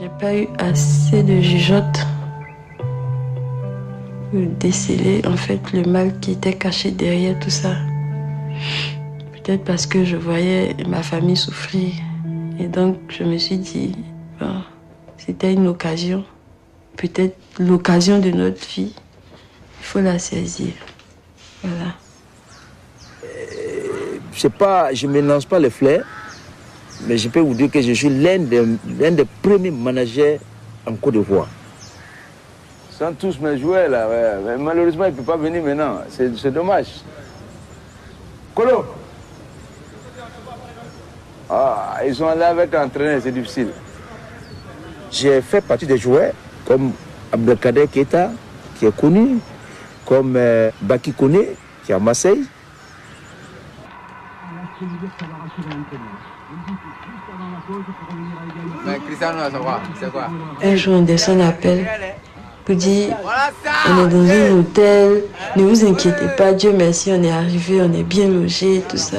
J'ai pas eu assez de jugeote pour déceler en fait le mal qui était caché derrière tout ça. Peut-être parce que je voyais ma famille souffrir. Et donc je me suis dit, bon, c'était une occasion. Peut-être l'occasion de notre vie. Il faut la saisir. Voilà. Je sais pas, je ne mélange pas les fleurs, mais je peux vous dire que je suis l'un des premiers managers en Côte d'Ivoire. Ils sont tous mes joueurs là, ouais. Mais malheureusement, il ne peut pas venir maintenant. C'est dommage. Colo! Ah, ils sont là avec l'entraîneur, c'est difficile. J'ai fait partie des joueurs comme Abdelkader Keita, qui est connu, comme Baki Kone, qui est à Marseille. Un jour, on descend l'appel pour dire on est dans un hôtel, ne vous inquiétez pas, Dieu merci, on est arrivé, on est bien logé, tout ça.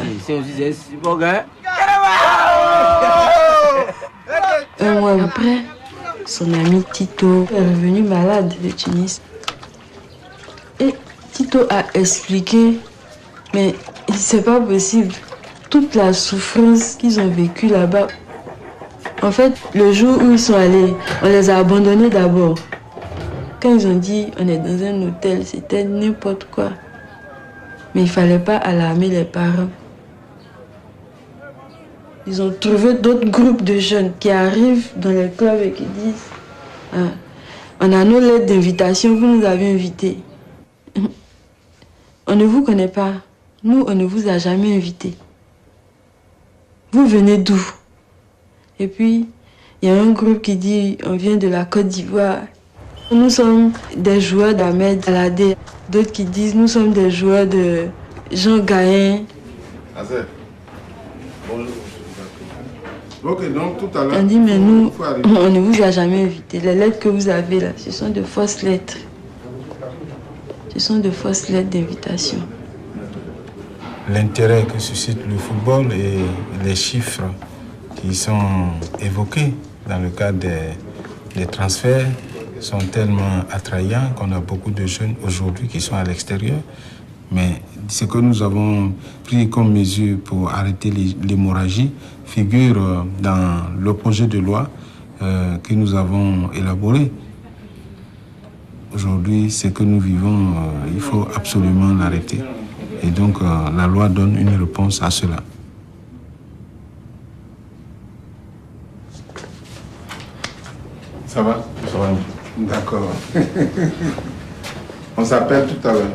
Un mois après, son ami Tito est revenu malade de Tunis. Et Tito a expliqué, mais c'est pas possible. Toute la souffrance qu'ils ont vécue là-bas. En fait, le jour où ils sont allés, on les a abandonnés d'abord. Quand ils ont dit on est dans un hôtel, c'était n'importe quoi. Mais il ne fallait pas alarmer les parents. Ils ont trouvé d'autres groupes de jeunes qui arrivent dans les clubs et qui disent on a nos lettres d'invitation, vous nous avez invités. On ne vous connaît pas. Nous, on ne vous a jamais invités. Vous venez d'où? Et puis, il y a un groupe qui dit on vient de la Côte d'Ivoire. Nous sommes des joueurs d'Ahmed Aladé. D'autres qui disent nous sommes des joueurs de Jean Gaïn. Ok, donc tout à l'heure. On dit mais nous, on ne vous a jamais invité. Les lettres que vous avez là, ce sont de fausses lettres. Ce sont de fausses lettres d'invitation. L'intérêt que suscite le football et les chiffres qui sont évoqués dans le cadre des transferts sont tellement attrayants qu'on a beaucoup de jeunes aujourd'hui qui sont à l'extérieur. Mais ce que nous avons pris comme mesure pour arrêter l'hémorragie figure dans le projet de loi que nous avons élaboré. Aujourd'hui, ce que nous vivons, il faut absolument l'arrêter. Et donc, la loi donne une réponse à cela. Ça va? Ça va. D'accord. On s'appelle tout à l'heure.